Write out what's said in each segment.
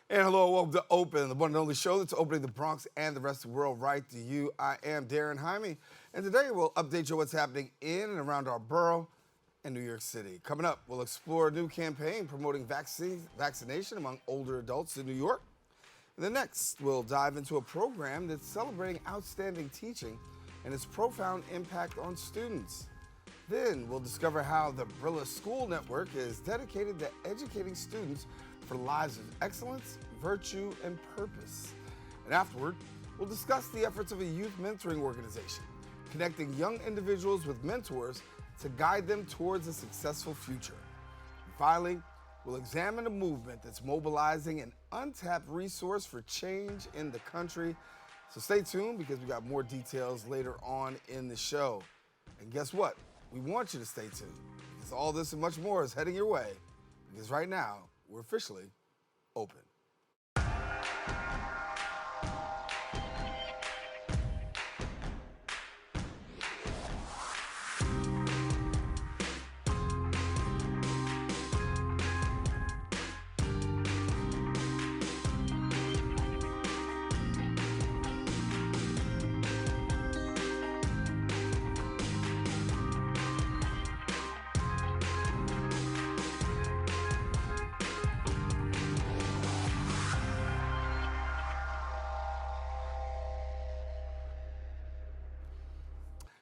And hello, welcome to Open, the one and only show that's opening the Bronx and the rest of the world right to you. I am Daren, Jaime, and today we'll update you on what's happening in and around our borough in New York City. Coming up, we'll explore a new campaign promoting vaccination among older adults in New York. And then next, we'll dive into a program that's celebrating outstanding teaching and its profound impact on students. Then we'll discover how the Brilla School Network is dedicated to educating students for lives of excellence, virtue, and purpose. And afterward, we'll discuss the efforts of a youth mentoring organization, connecting young individuals with mentors to guide them towards a successful future. And finally, we'll examine a movement that's mobilizing an untapped resource for change in the country. So stay tuned because we got more details later on in the show. And guess what? We want you to stay tuned because all this and much more is heading your way because right now, we're officially open.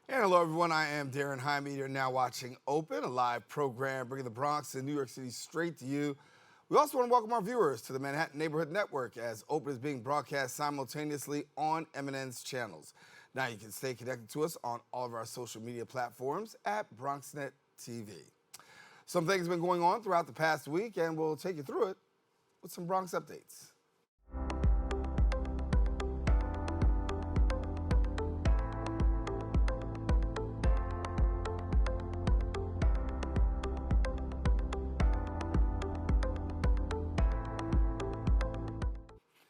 And hello, everyone. I am Daren Jaime. You're now watching Open, a live program bringing the Bronx and New York City straight to you. We also want to welcome our viewers to the Manhattan Neighborhood Network as Open is being broadcast simultaneously on MNN's channels. Now you can stay connected to us on all of our social media platforms at BronxNet TV. Some things have been going on throughout the past week, and we'll take you through it with some Bronx updates.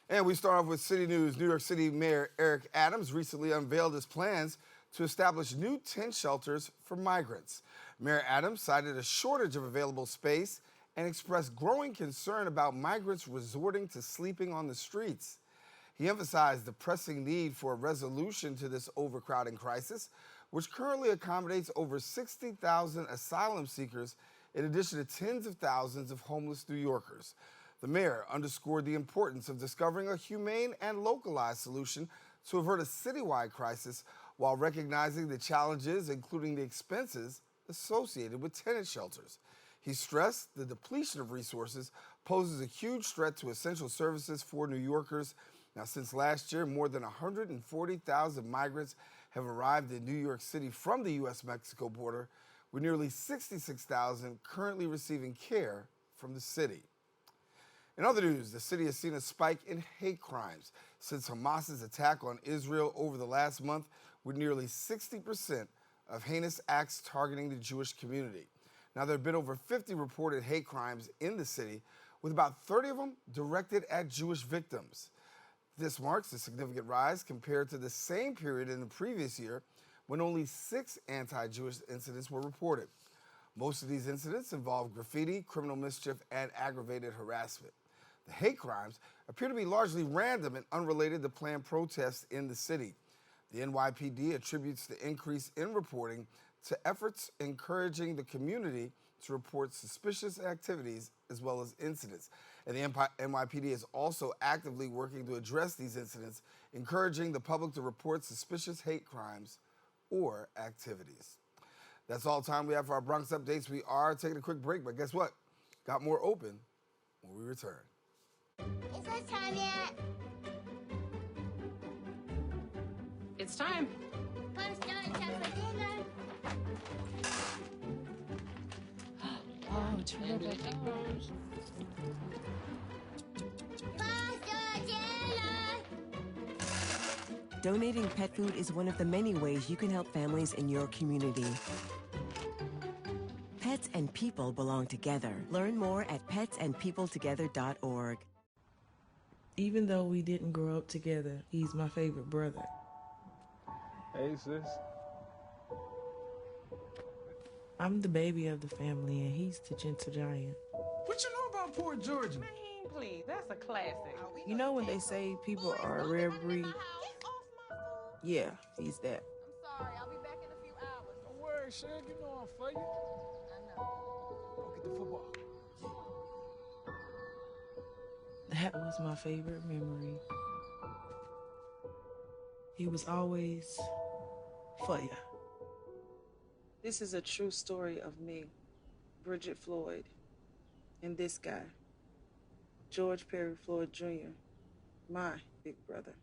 And we start off with city news. New York City Mayor Eric Adams recently unveiled his plans to establish new tent shelters for migrants. Mayor Adams cited a shortage of available space and expressed growing concern about migrants resorting to sleeping on the streets. He emphasized the pressing need for a resolution to this overcrowding crisis, which currently accommodates over 60,000 asylum seekers in addition to tens of thousands of homeless New Yorkers. The mayor underscored the importance of discovering a humane and localized solution to avert a citywide crisis while recognizing the challenges, including the expenses associated with tenant shelters. He stressed the depletion of resources poses a huge threat to essential services for New Yorkers. Now, since last year, more than 140,000 migrants have arrived in New York City from the U.S.-Mexico border, with nearly 66,000 currently receiving care from the city. In other news, the city has seen a spike in hate crimes since Hamas's attack on Israel over the last month, with nearly 60% of heinous acts targeting the Jewish community. Now, there have been over 50 reported hate crimes in the city, with about 30 of them directed at Jewish victims. This marks a significant rise compared to the same period in the previous year, when only 6 anti-Jewish incidents were reported. Most of these incidents involve graffiti, criminal mischief, and aggravated harassment. The hate crimes appear to be largely random and unrelated to planned protests in the city. The NYPD attributes the increase in reporting to efforts encouraging the community to report suspicious activities as well as incidents. And the NYPD is also actively working to address these incidents, encouraging the public to report suspicious hate crimes or activities. That's all the time we have for our Bronx updates. We are taking a quick break, but guess what? Got more Open when we return. Is it time yet? It's time. Let's go and check for dinner. Oh, it's really big. Faster, dinner! Donating pet food is one of the many ways you can help families in your community. Pets and people belong together. Learn more at petsandpeopletogether.org. Even though we didn't grow up together, he's my favorite brother. Hey, sis. I'm the baby of the family, and he's the gentle giant. What you know about Port Georgia? Man, please. That's a classic. You know when they say people are a rare breed? Yeah, he's that. I'm sorry, I'll be back in a few hours. Don't worry, Shug. You know I'm for you. I know. Go get the football. That was my favorite memory. He was always for ya. This is a true story of me, Bridget Floyd, and this guy, George Perry Floyd Jr., my big brother.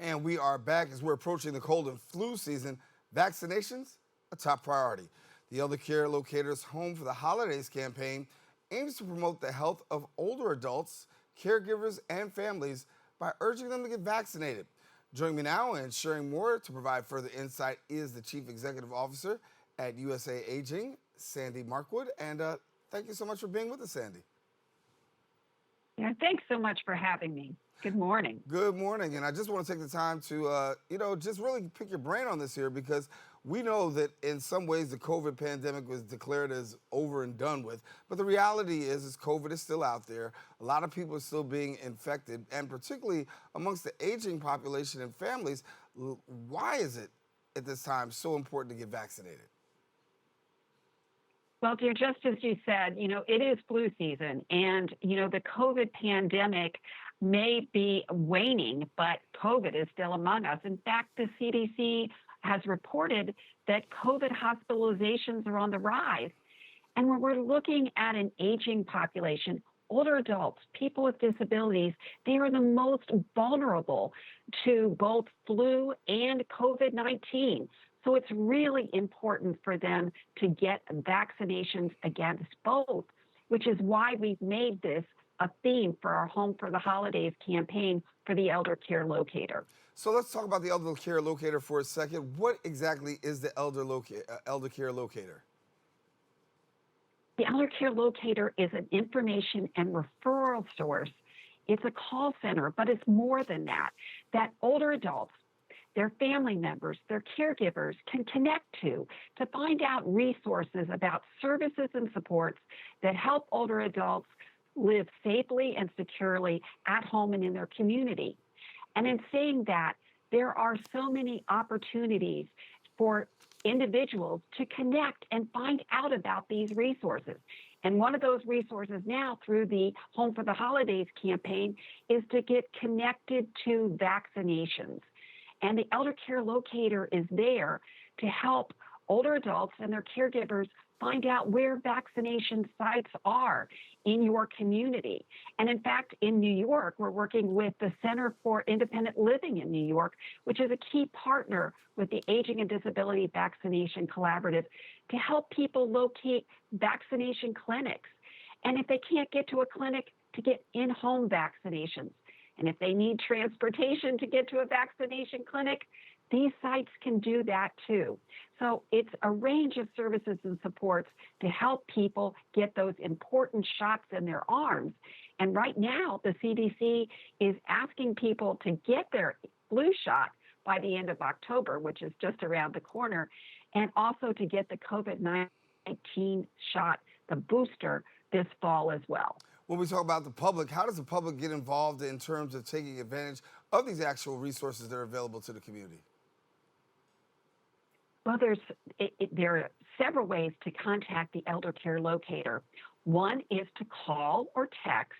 And we are back as we're approaching the cold and flu season. Vaccinations, a top priority. The Elder Care Locators Home for the Holidays campaign aims to promote the health of older adults, caregivers, and families by urging them to get vaccinated. Joining me now and sharing more to provide further insight is the Chief Executive Officer at USA Aging, Sandy Markwood. And thank you so much for being with us, Sandy. Yeah, thanks so much for having me. Good morning. Good morning, and I just want to take the time to, just really pick your brain on this here because we know that in some ways the COVID pandemic was declared as over and done with, but the reality is COVID is still out there. A lot of people are still being infected, and particularly amongst the aging population and families. Why is it at this time so important to get vaccinated? Well, dear, just as you said, it is flu season, and, the COVID pandemic may be waning, but COVID is still among us. In fact, the CDC has reported that COVID hospitalizations are on the rise. And when we're looking at an aging population, older adults, people with disabilities, they are the most vulnerable to both flu and COVID-19. So it's really important for them to get vaccinations against both, which is why we've made this a theme for our Home for the Holidays campaign for the Elder Care Locator. So let's talk about the Elder Care Locator for a second. What exactly is the Elder Care Locator? The Elder Care Locator is an information and referral source. It's a call center, but it's more than that. That older adults, their family members, their caregivers can connect to find out resources about services and supports that help older adults live safely and securely at home and in their community. And in saying that, there are so many opportunities for individuals to connect and find out about these resources. And one of those resources now through the Home for the Holidays campaign is to get connected to vaccinations. And the Elder Care Locator is there to help older adults and their caregivers find out where vaccination sites are in your community. And in fact, in New York, we're working with the Center for Independent Living in New York, which is a key partner with the Aging and Disability Vaccination Collaborative to help people locate vaccination clinics. And if they can't get to a clinic, to get in-home vaccinations. And if they need transportation to get to a vaccination clinic, these sites can do that too. So it's a range of services and supports to help people get those important shots in their arms. And right now, the CDC is asking people to get their flu shot by the end of October, which is just around the corner, and also to get the COVID-19 shot, the booster, this fall as well. When we talk about the public, how does the public get involved in terms of taking advantage of these actual resources that are available to the community? Well, there are several ways to contact the Elder Care Locator. One is to call or text,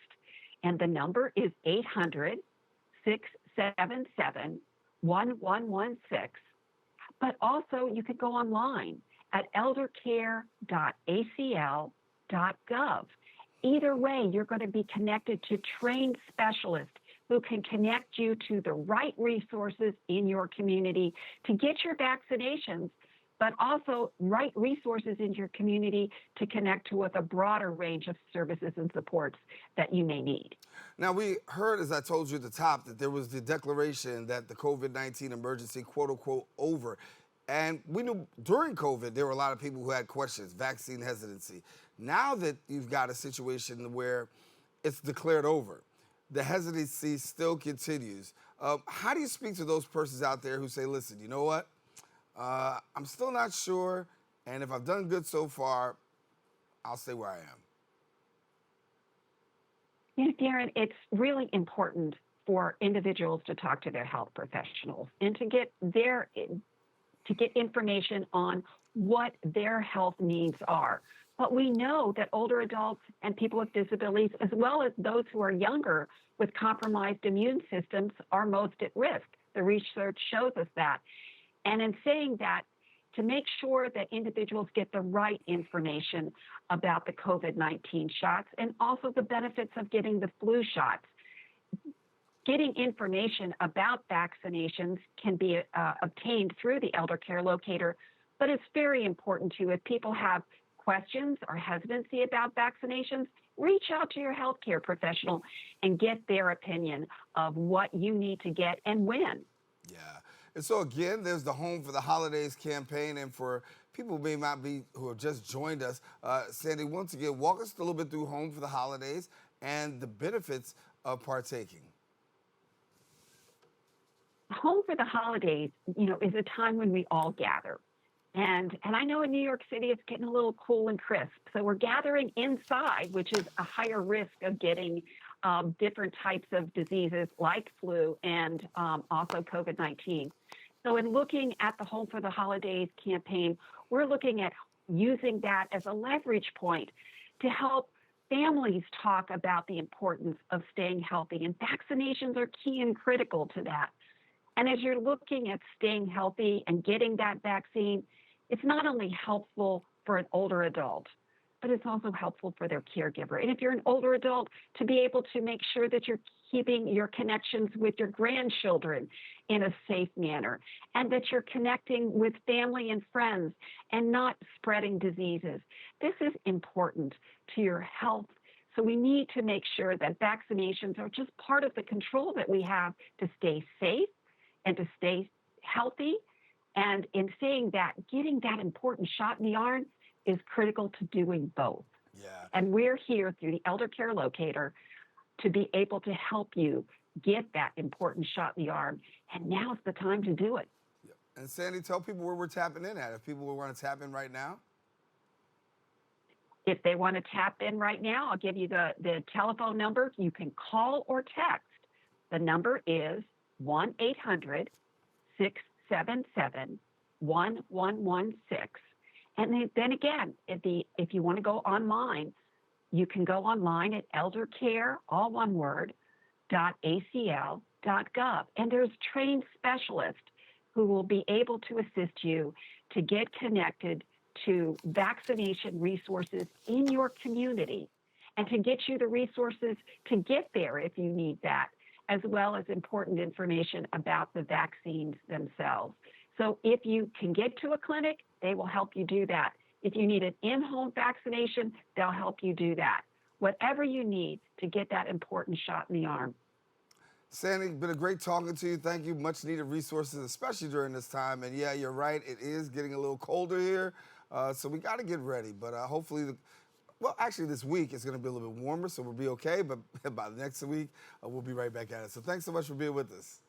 and the number is 800-677-1116. But also, you could go online at eldercare.acl.gov. Either way, you're going to be connected to trained specialists who can connect you to the right resources in your community to get your vaccinations, but also right resources in your community to connect with a broader range of services and supports that you may need. Now, we heard, as I told you at the top, that there was the declaration that the COVID-19 emergency, quote unquote, over. And we knew during COVID, there were a lot of people who had questions, vaccine hesitancy. Now that you've got a situation where it's declared over, the hesitancy still continues. How do you speak to those persons out there who say, listen, you know what? I'm still not sure, and if I've done good so far, I'll stay where I am. You know, Daren, it's really important for individuals to talk to their health professionals and to get information on what their health needs are. But we know that older adults and people with disabilities, as well as those who are younger with compromised immune systems, are most at risk. The research shows us that. And in saying that, to make sure that individuals get the right information about the COVID-19 shots and also the benefits of getting the flu shots. Getting information about vaccinations can be obtained through the elder care locator, but it's very important too. If people have questions or hesitancy about vaccinations, reach out to your healthcare professional and get their opinion of what you need to get and when. Yeah. And so again, there's the Home for the Holidays campaign, and for people who may not be, who have just joined us, Sandy, once again, walk us a little bit through Home for the Holidays and the benefits of partaking. Home for the Holidays, you know, is a time when we all gather. And I know in New York City, it's getting a little cool and crisp. So we're gathering inside, which is a higher risk of getting different types of diseases like flu and also COVID-19. So in looking at the Home for the Holidays campaign, we're looking at using that as a leverage point to help families talk about the importance of staying healthy. And vaccinations are key and critical to that. And as you're looking at staying healthy and getting that vaccine, it's not only helpful for an older adult, but it's also helpful for their caregiver. And if you're an older adult, to be able to make sure that you're keeping your connections with your grandchildren in a safe manner, and that you're connecting with family and friends and not spreading diseases. This is important to your health. So we need to make sure that vaccinations are just part of the control that we have to stay safe and to stay healthy. And in saying that, getting that important shot in the arm is critical to doing both. Yeah. And we're here through the Elder Care Locator to be able to help you get that important shot in the arm. And now's the time to do it. Yep. And Sandy, tell people where we're tapping in at. If people want to tap in right now. If they want to tap in right now, I'll give you the telephone number. You can call or text. The number is 1-800-677-1116. And then again, if you want to go online, you can go online at eldercare, all one word, .acl.gov. And there's trained specialists who will be able to assist you to get connected to vaccination resources in your community and to get you the resources to get there if you need that, as well as important information about the vaccines themselves. So if you can get to a clinic, they will help you do that. If you need an in-home vaccination, they'll help you do that. Whatever you need to get that important shot in the arm. Sandy, been a great talking to you. Thank you. Much needed resources, especially during this time. And yeah, you're right. It is getting a little colder here. So we got to get ready. But hopefully, actually this week it's going to be a little bit warmer, so we'll be okay. But by the next week, we'll be right back at it. So thanks so much for being with us.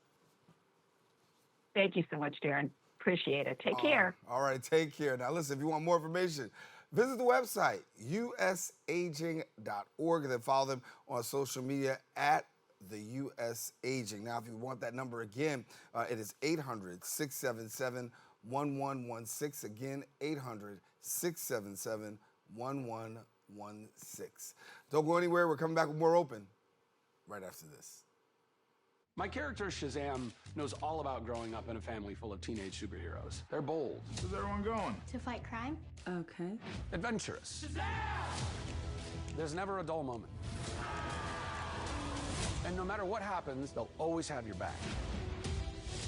Thank you so much, Daren. Appreciate it. Take care. All right, take care. Now, listen, if you want more information, visit the website, usaging.org, and then follow them on social media at the US Aging. Now, if you want that number again, it is 800-677-1116. Again, 800-677-1116. Don't go anywhere. We're coming back with more Open right after this. My character, Shazam, knows all about growing up in a family full of teenage superheroes. They're bold. Where's everyone going? To fight crime? Okay. Adventurous. Shazam! There's never a dull moment. And no matter what happens, they'll always have your back.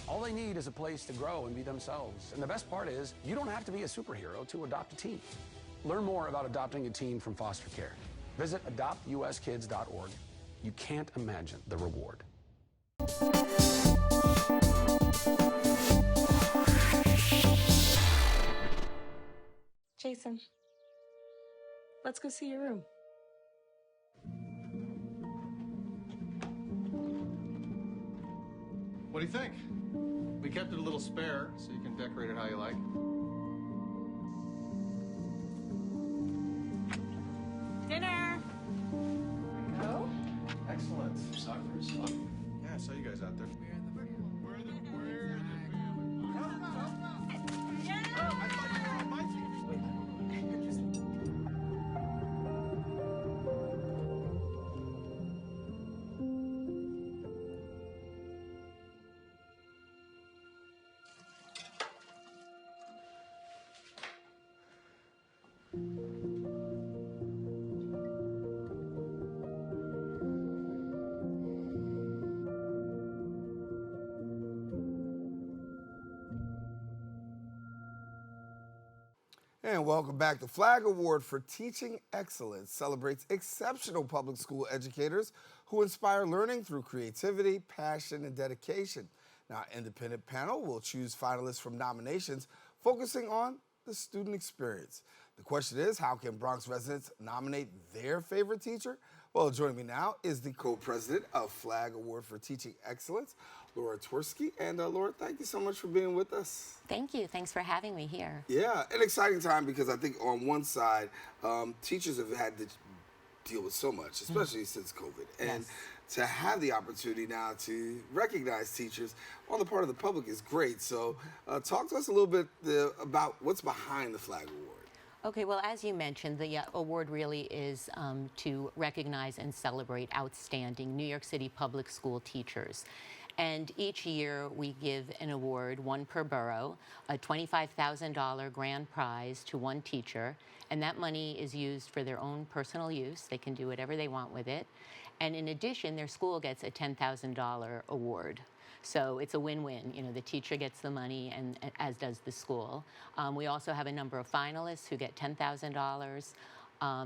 All they need is a place to grow and be themselves. And the best part is, you don't have to be a superhero to adopt a teen. Learn more about adopting a teen from foster care. Visit adoptuskids.org. You can't imagine the reward. Jason, let's go see your room. What do you think? We kept it a little spare, so you can decorate it how you like. Dinner. Go. Excellent. Soccer is fun. Yeah, I saw you guys out there. And welcome back. The Flag Award for Teaching Excellence celebrates exceptional public school educators who inspire learning through creativity, passion, and dedication. Now, our independent panel will choose finalists from nominations focusing on the student experience. The question is, how can Bronx residents nominate their favorite teacher? Well, joining me now is the co-president of Flag Award for Teaching Excellence, Laura Twersky. And Laura, thank you so much for being with us. Thank you. Thanks for having me here. Yeah, an exciting time because I think on one side, teachers have had to deal with so much, especially since COVID. And to have the opportunity now to recognize teachers on the part of the public is great. So talk to us a little bit about what's behind the Flag Award. Okay, well, as you mentioned, the award really is to recognize and celebrate outstanding New York City public school teachers. And each year we give an award, one per borough, a $25,000 grand prize to one teacher, and that money is used for their own personal use. They can do whatever they want with it. And in addition, their school gets a $10,000 award. So it's a win-win. You know, the teacher gets the money, and as does the school. We also have a number of finalists who get $10,000.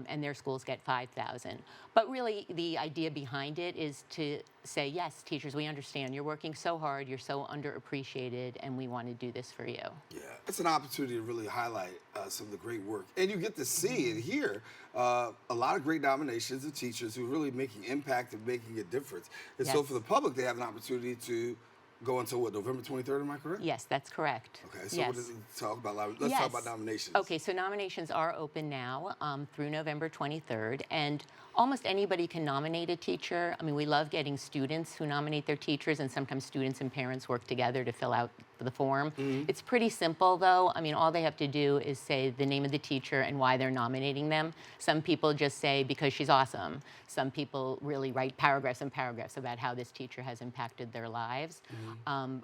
And their schools get $5,000. But really, the idea behind it is to say, yes, teachers, we understand you're working so hard, you're so underappreciated, and we want to do this for you. Yeah, it's an opportunity to really highlight some of the great work. And you get to see and hear a lot of great nominations of teachers who are really making impact and making a difference. And so for the public, they have an opportunity to go until what, November 23rd, am I correct? Yes, that's correct. Okay, so what does it talk about? Let's talk about nominations. Okay, so nominations are open now through November 23rd, and almost anybody can nominate a teacher. I mean, we love getting students who nominate their teachers, and sometimes students and parents work together to fill out the form. It's pretty simple, though. I mean, all they have to do is say the name of the teacher and why they're nominating them. Some people just say, because she's awesome. Some people really write paragraphs and paragraphs about how this teacher has impacted their lives.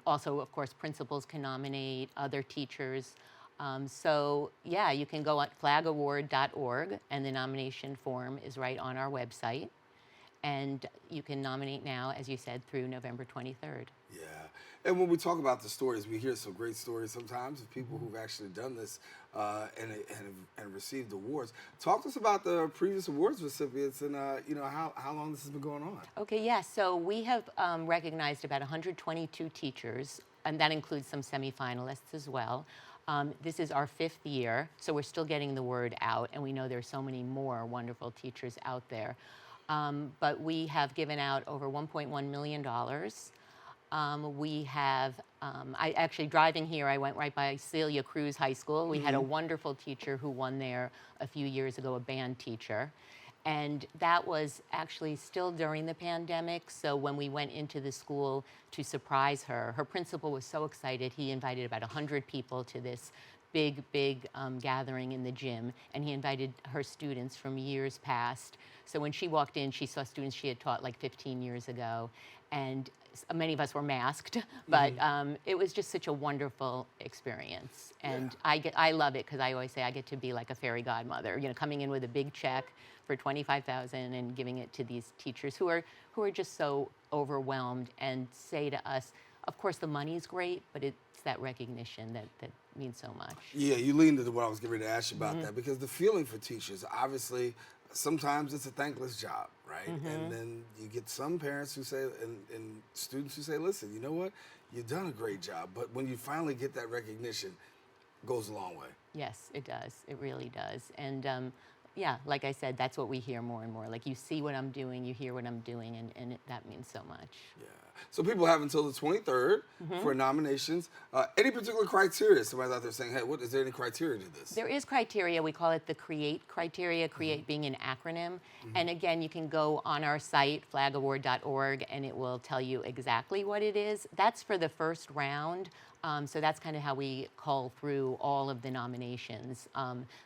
Also, of course, principals can nominate other teachers. So, yeah, you can go on flagaward.org, and the nomination form is right on our website. And you can nominate now, as you said, through November 23rd. Yeah. And when we talk about the stories, we hear some great stories sometimes of people who've actually done this and received awards. Talk to us about the previous awards recipients and you know, how long this has been going on. Okay, yes. So we have recognized about 122 teachers, and that includes some semifinalists as well. This is our 5th year, so we're still getting the word out, and we know there's so many more wonderful teachers out there. But we have given out over $1.1 million. We have, I actually, driving here, I went right by Celia Cruz High School. We had a wonderful teacher who won there a few years ago, a band teacher. And that was actually still during the pandemic. So when we went into the school to surprise her, her principal was so excited. He invited about 100 people to this big gathering in the gym. And he invited her students from years past. So when she walked in, she saw students she had taught like 15 years ago. And many of us were masked, but it was just such a wonderful experience. And I love it because I always say I get to be like a fairy godmother, you know, coming in with a big check for $25,000 and giving it to these teachers who are just so overwhelmed and say to us, of course the money's great, but it's that recognition that means so much. Yeah, you leaned into what I was getting ready to ask you about that, because the feeling for teachers, obviously, sometimes it's a thankless job, right? And then you get some parents who say, and students who say, listen, you know what? You've done a great job, but when you finally get that recognition, it goes a long way. Yes, it does. It really does. And yeah, like I said, that's what we hear more and more. Like, you see what I'm doing, you hear what I'm doing, and that means so much. Yeah. So people have until the 23rd for nominations. Any particular criteria? Somebody's out there saying, hey, is there any criteria to this? There is criteria. We call it the CREATE criteria, CREATE being an acronym. And again, you can go on our site, flagaward.org, and it will tell you exactly what it is. That's for the first round. So that's kind of how we call through all of the nominations.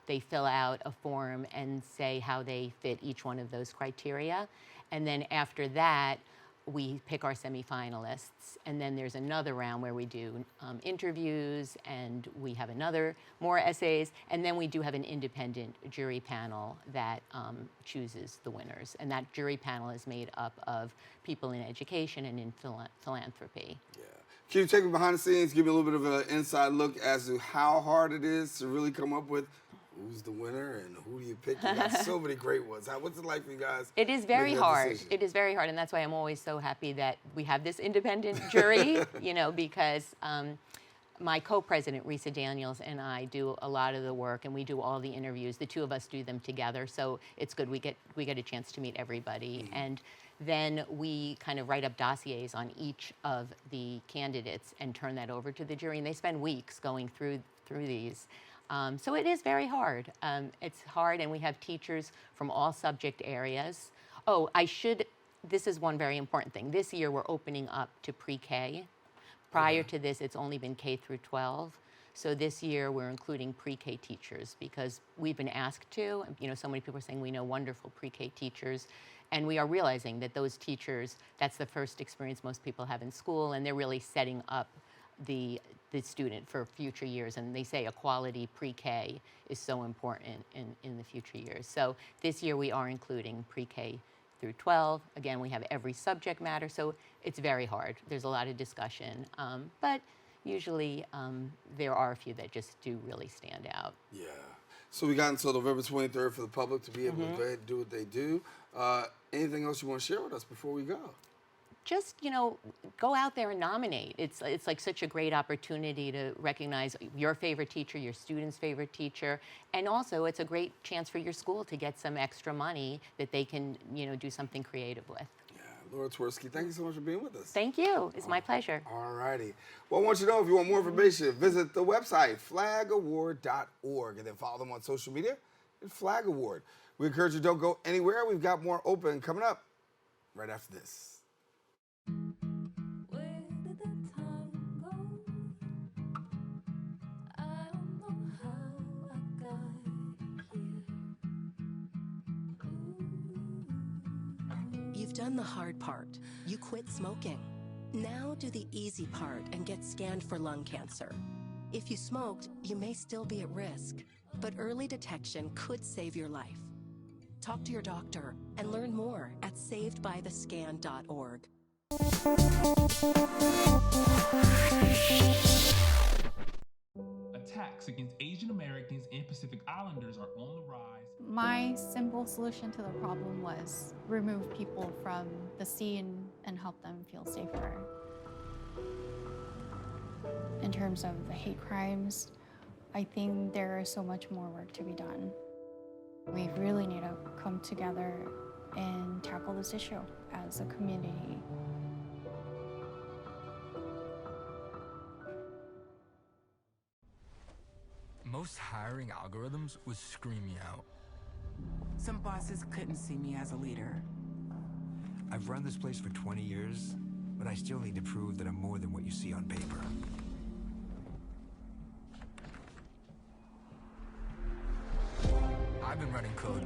They fill out a form and say how they fit each one of those criteria. And then after that, we pick our semifinalists, and then there's another round where we do interviews, and we have more essays, and then we do have an independent jury panel that chooses the winners. And that jury panel is made up of people in education and in philanthropy. Yeah. Can you take me behind the scenes, give me a little bit of an inside look as to how hard it is to really come up with who's the winner and who do you pick? You got so many great ones. What's it like for you guys? It is very hard. It is very hard, and that's why I'm always so happy that we have this independent jury, because my co-president, Risa Daniels, and I do a lot of the work, and we do all the interviews. The two of us do them together, so it's good. We get a chance to meet everybody, and then we kind of write up dossiers on each of the candidates and turn that over to the jury, and they spend weeks going through these. So it is very hard. It's hard, and we have teachers from all subject areas. Oh, this is one very important thing. This year, we're opening up to pre-K. Prior to this, it's only been K through 12. So this year, we're including pre-K teachers because we've been asked to. So many people are saying we know wonderful pre-K teachers. And we are realizing that those teachers, that's the first experience most people have in school, and they're really setting up the student for future years. And they say a quality pre-K is so important in the future years. So this year, we are including pre-K through 12. Again, we have every subject matter, so it's very hard. There's a lot of discussion, but usually there are a few that just do really stand out. Yeah. So we got until November 23rd for the public to be able to go ahead and do what they do. Anything else you want to share with us before we go? Just, go out there and nominate. It's like such a great opportunity to recognize your favorite teacher, your student's favorite teacher, and also it's a great chance for your school to get some extra money that they can, do something creative with. Yeah, Laura Twersky, thank you so much for being with us. Thank you. It's my pleasure. All righty. Well, I want you to know if you want more information, visit the website, flagaward.org, and then follow them on social media at Flag Award. We encourage you don't go anywhere. We've got more open coming up right after this. You've done the hard part. You quit smoking. Now do the easy part and get scanned for lung cancer. If you smoked, you may still be at risk, but early detection could save your life. Talk to your doctor and learn more at savedbythescan.org. Attacks against Asian Americans and Pacific Islanders are on the rise. My simple solution to the problem was remove people from the scene and help them feel safer. In terms of the hate crimes, I think there is so much more work to be done. We really need to come together and tackle this issue as a community. Most hiring algorithms would scream me out. Some bosses couldn't see me as a leader. I've run this place for 20 years, but I still need to prove that I'm more than what you see on paper. I've been running code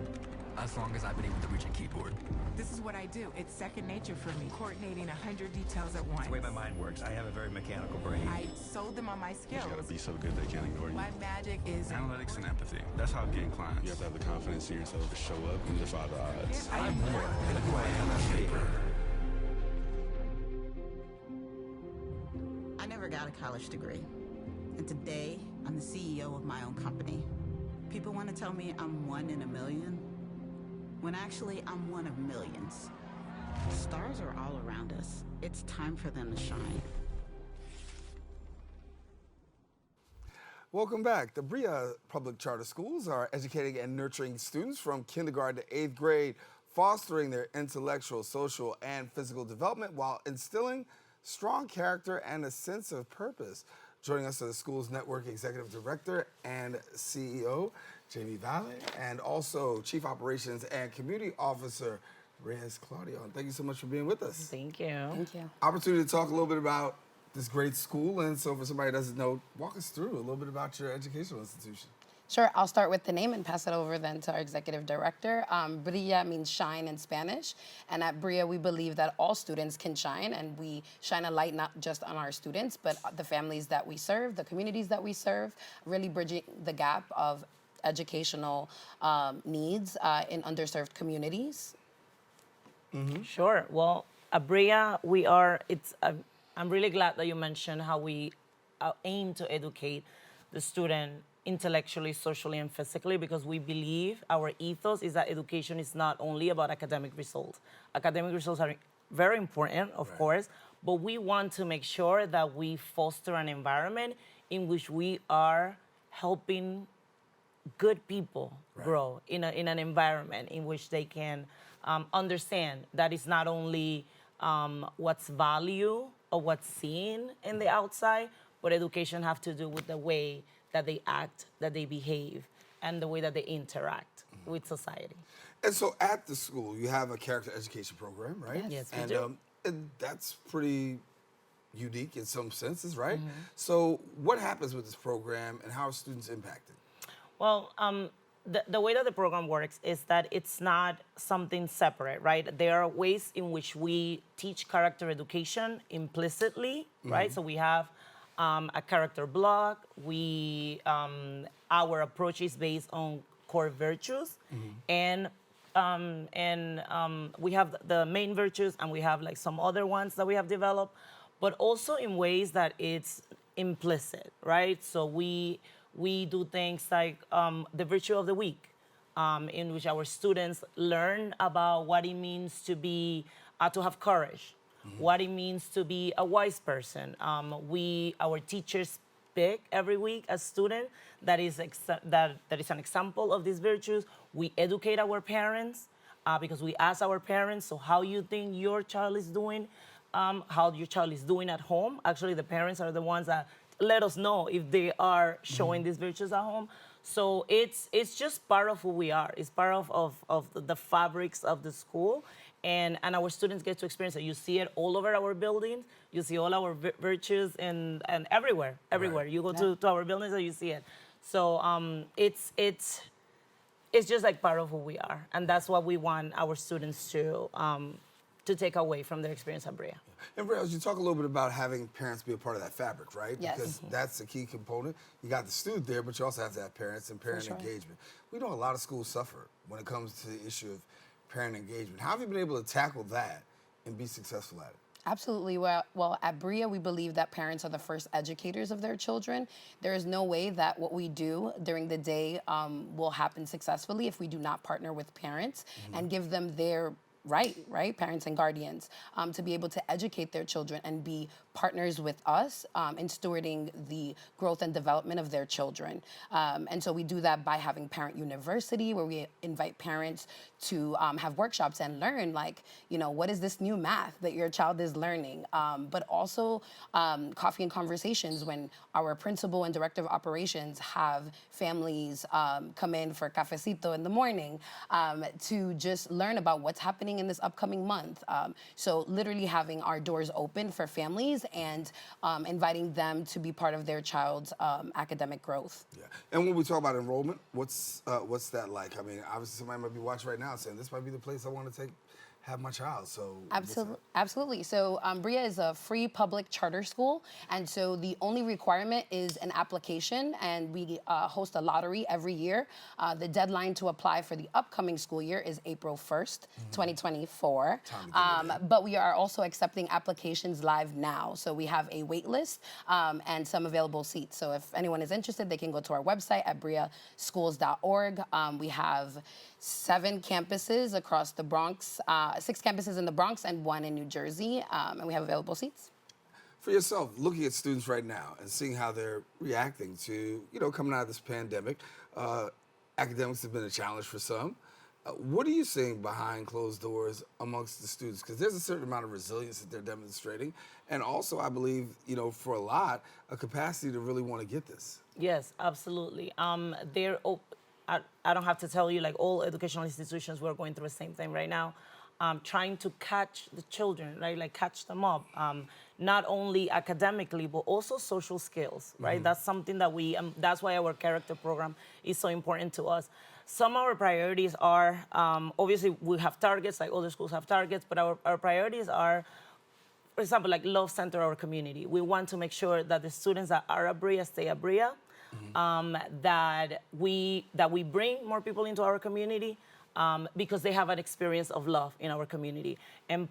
as long as I've been able to reach a keyboard. This is what I do. It's second nature for me, coordinating 100 details at once. It's the way my mind works. I have a very mechanical brain. I sold them on my skills. You gotta be so good they can't ignore you. My magic is analytics and empathy. That's how I gain clients. You have to have the confidence in yourself to show up and defy the odds. I'm more than who I am on paper. I never got a college degree. And today, I'm the CEO of my own company. People want to tell me I'm one in a million, when actually I'm one of millions. Stars are all around us. It's time for them to shine. Welcome back. The Brilla public charter schools are educating and nurturing students from kindergarten to 8th grade, fostering their intellectual, social, and physical development while instilling strong character and a sense of purpose. Joining us are the school's network executive director and CEO, Jaime Valle, and also Chief Operations and Community Officer, Reyes, Claudio. And thank you so much for being with us. Thank you. Thank you. Opportunity to talk a little bit about this great school, and so for somebody who doesn't know, walk us through a little bit about your educational institution. Sure, I'll start with the name and pass it over then to our executive director. Brilla means shine in Spanish, and at Brilla we believe that all students can shine, and we shine a light not just on our students, but the families that we serve, the communities that we serve, really bridging the gap of educational needs in underserved communities. Sure. Well, at Brilla, we are, I'm really glad that you mentioned how we aim to educate the student intellectually, socially, and physically, because we believe our ethos is that education is not only about academic results. Academic results are very important, of course, but we want to make sure that we foster an environment in which we are helping good people grow in an environment in which they can understand that it's not only what's value or what's seen in the outside, but education have to do with the way that they act, that they behave, and the way that they interact with society. And so at the school, you have a character education program, right? Yes, we do. And that's pretty unique in some senses, right? So what happens with this program, and how are students impacted? Well, the way that the program works is that it's not something separate, right? There are ways in which we teach character education implicitly, right? So we have a character block. Our approach is based on core virtues, and we have the main virtues, and we have like some other ones that we have developed, but also in ways that it's implicit, right? So we do things like the virtue of the week, in which our students learn about what it means to be to have courage, what it means to be a wise person. Our teachers pick every week a student that is an example of these virtues. We educate our parents because we ask our parents, so how you think your child is doing, how your child is doing at home. Actually, the parents are the ones that let us know if they are showing these virtues at home. So it's just part of who we are. It's part of the fabrics of the school. And our students get to experience it. You see it all over our buildings. You see all our virtues and everywhere. You go to our buildings and you see it. So it's just like part of who we are. And that's what we want our students to take away from their experience at Brilla. And Reyes, you talk a little bit about having parents be a part of that fabric, right? Yes. Because that's a key component. You got the student there, but you also have to have parents and parent engagement. We know a lot of schools suffer when it comes to the issue of parent engagement. How have you been able to tackle that and be successful at it? Absolutely. Well, at Brilla, we believe that parents are the first educators of their children. There is no way that what we do during the day will happen successfully if we do not partner with parents and give them their right, parents and guardians, to be able to educate their children and be partners with us in stewarding the growth and development of their children. And so we do that by having Parent University, where we invite parents to have workshops and learn, like, what is this new math that your child is learning? But also coffee and conversations when our principal and director of operations have families come in for cafecito in the morning to just learn about what's happening in this upcoming month. So literally having our doors open for families and inviting them to be part of their child's academic growth. Yeah. And when we talk about enrollment, what's that like? I mean, obviously somebody might be watching right now saying, this might be the place I want to have my child. So Absolutely. So Brilla is a free public charter school, and so the only requirement is an application, and we host a lottery every year. The deadline to apply for the upcoming school year is April 1st, 2024. But we are also accepting applications live now. So we have a wait list and some available seats. So if anyone is interested, they can go to our website at brillaschools.org. We have 7 campuses across the Bronx, 6 campuses in the Bronx and 1 in New Jersey, and we have available seats. For yourself, looking at students right now and seeing how they're reacting to, coming out of this pandemic, academics have been a challenge for some. What are you seeing behind closed doors amongst the students? Because there's a certain amount of resilience that they're demonstrating. And also, I believe, for a lot, a capacity to really want to get this. Yes, absolutely. I don't have to tell you, like all educational institutions, we're going through the same thing right now. Trying to catch the children, right? Like catch them up, not only academically, but also social skills, right? Mm-hmm. That's something that that's why our character program is so important to us. Some of our priorities are, obviously we have targets, like other schools have targets, but our priorities are, for example, like love center our community. We want to make sure that the students that are at Brilla stay at Brilla, that we bring more people into our community, because they have an experience of love in our community. And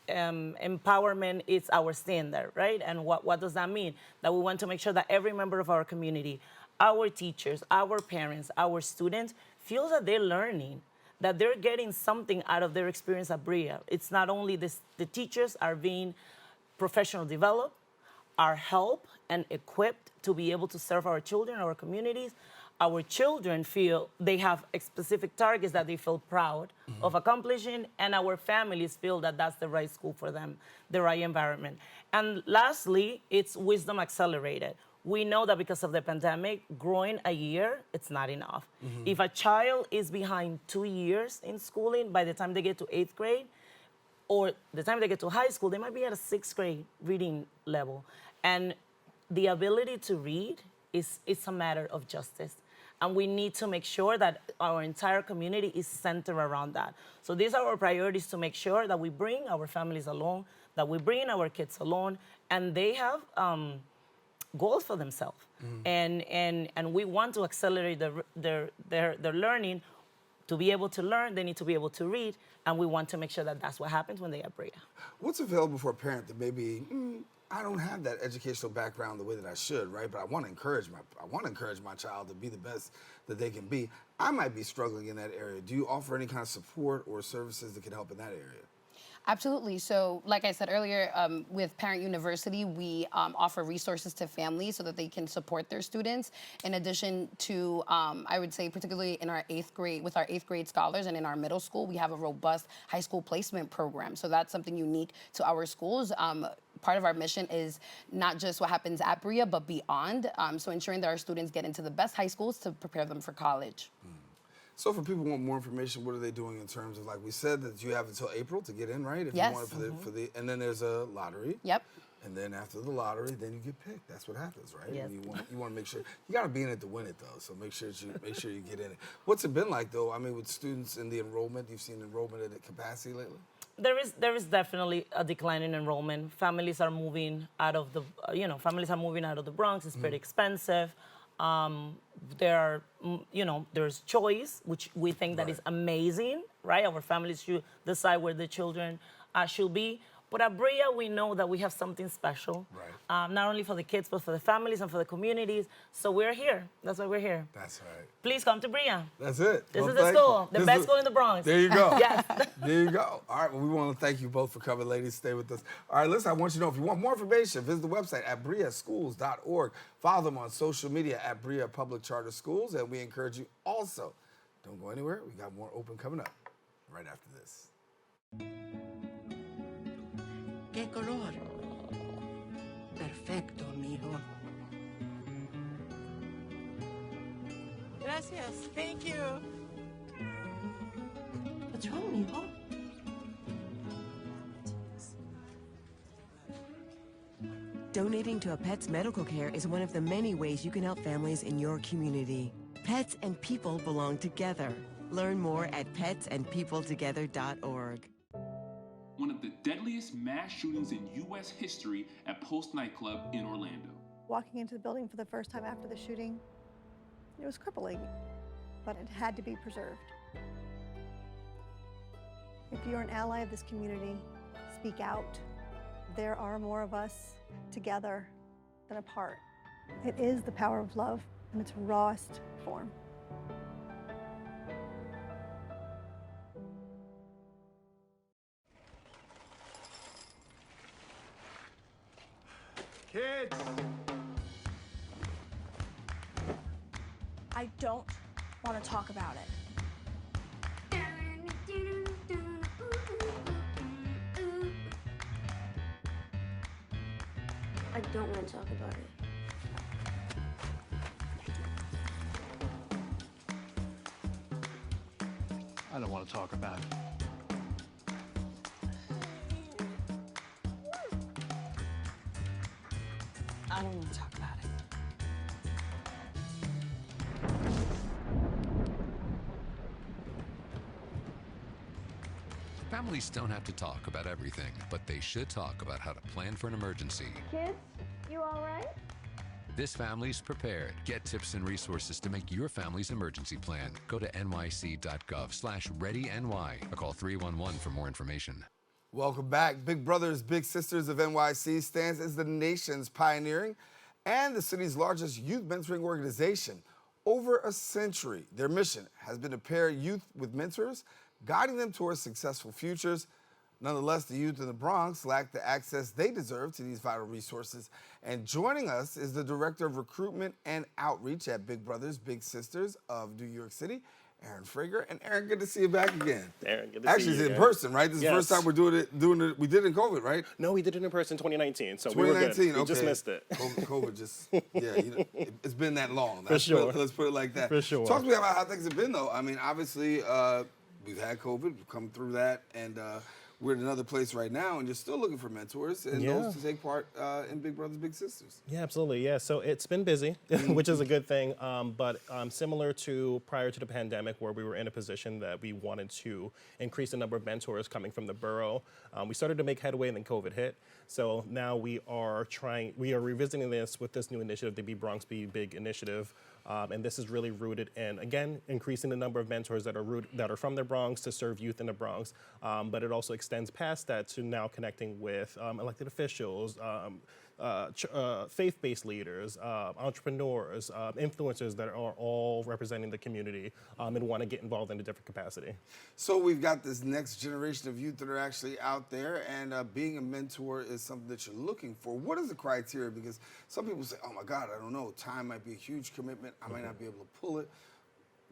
empowerment is our standard, right? And what does that mean? That we want to make sure that every member of our community, our teachers, our parents, our students, feel that they're learning, that they're getting something out of their experience at Brilla. It's not only the teachers are being professional developed, are helped and equipped to be able to serve our children, our communities. Our children feel they have specific targets that they feel proud of accomplishing, and our families feel that that's the right school for them, the right environment. And lastly, it's wisdom accelerated. We know that because of the pandemic, growing a year, it's not enough. If a child is behind 2 years in schooling, by the time they get to 8th grade, or the time they get to high school, they might be at a 6th grade reading level. And the ability to read it's a matter of justice. And we need to make sure that our entire community is centered around that. So these are our priorities, to make sure that we bring our families along, that we bring our kids along, and they have goals for themselves. And we want to accelerate their learning. To be able to learn, they need to be able to read, and we want to make sure that that's what happens when they are Brilla. What's available for a parent that maybe I don't have that educational background the way that I should, right? But I want to encourage my child to be the best that they can be. I might be struggling in that area. Do you offer any kind of support or services that can help in that area? Absolutely. So like I said earlier, with Parent University, we offer resources to families so that they can support their students. In addition to, I would say particularly in our 8th grade, with our 8th grade scholars, and in our middle school, we have a robust high school placement program. So that's something unique to our schools. Part of our mission is not just what happens at Brilla, but beyond. So ensuring that our students get into the best high schools to prepare them for college. So for people who want more information, what are they doing in terms of, like we said, that you have until April to get in, right? If Yes. you want it for the, and then there's a lottery. Yep. And then after the lottery, then you get picked. That's what happens, right? Yes. And you want to make sure you got to be in it to win it, though. So make sure you get in it. What's it been like, though? I mean, with students in the enrollment, you've seen enrollment at capacity lately. There is definitely a decline in enrollment. Families are moving out of the Bronx. It's pretty expensive. There's choice, which we think that is amazing, right? Our families should decide where the children should be. But at Brilla, we know that we have something special, right. Not only for the kids, but for the families and for the communities. So we're here. That's why we're here. That's right. Please come to Brilla. That's it. This is the school, the best school in the Bronx. There you go. Yes. There you go. All right, well, we want to thank you both for coming, ladies. Stay with us. All right, listen, I want you to know, if you want more information, visit the website at brillaschools.org. Follow them on social media at Brilla Public Charter Schools, and we encourage you also, don't go anywhere. We got more open coming up right after this. ¿Qué color? Perfecto, mijo. Gracias. Thank you. What's wrong, mijo? Donating to a pet's medical care is one of the many ways you can help families in your community. Pets and people belong together. Learn more at petsandpeopletogether.org. One of the deadliest mass shootings in U.S. history at Post nightclub in Orlando. Walking into the building for the first time after the shooting, it was crippling, but it had to be preserved. If you're an ally of this community, speak out. There are more of us together than apart. It is the power of love in its rawest form. Kids! I don't want to talk about it. I don't want to talk about it. I don't want to talk about it. I don't want to talk about it. Families don't have to talk about everything, but they should talk about how to plan for an emergency. Kids, you all right? This family's prepared. Get tips and resources to make your family's emergency plan. Go to nyc.gov/readyny or call 311 for more information. Welcome back. Big Brothers Big Sisters of NYC stands as the nation's pioneering and the city's largest youth mentoring organization. Over a century, their mission has been to pair youth with mentors, guiding them towards successful futures. Nonetheless, the youth in the Bronx lack the access they deserve to these vital resources. And joining us is the Director of Recruitment and Outreach at Big Brothers Big Sisters of New York City, Aaron Frager. And Aaron, good to see you back again. Aaron, good to Actually, see you it's in again. person, right? This is the first time we're doing it. We did it in COVID, right? No, we did it in person in 2019, so 2019, we were good. okay. We just missed it. COVID just, it's been that long. For sure. Let's put it like that. For sure. Talk to me about how things have been, though. I mean, obviously, we've had COVID, we've come through that, and we're in another place right now, and you're still looking for mentors and those to take part in Big Brothers Big Sisters. Yeah, absolutely. Yeah, so it's been busy, which is a good thing. But similar to prior to the pandemic, where we were in a position that we wanted to increase the number of mentors coming from the borough, we started to make headway, and then COVID hit. So now we are revisiting this with this new initiative, the Be Bronx Be Big initiative. And this is really rooted in, again, increasing the number of mentors that are from the Bronx to serve youth in the Bronx. But it also extends past that to now connecting with elected officials, faith-based leaders, entrepreneurs, influencers that are all representing the community and want to get involved in a different capacity. So we've got this next generation of youth that are actually out there, and being a mentor is something that you're looking for. What is the criteria? Because some people say, oh my God, I don't know, time might be a huge commitment. I might not be able to pull it.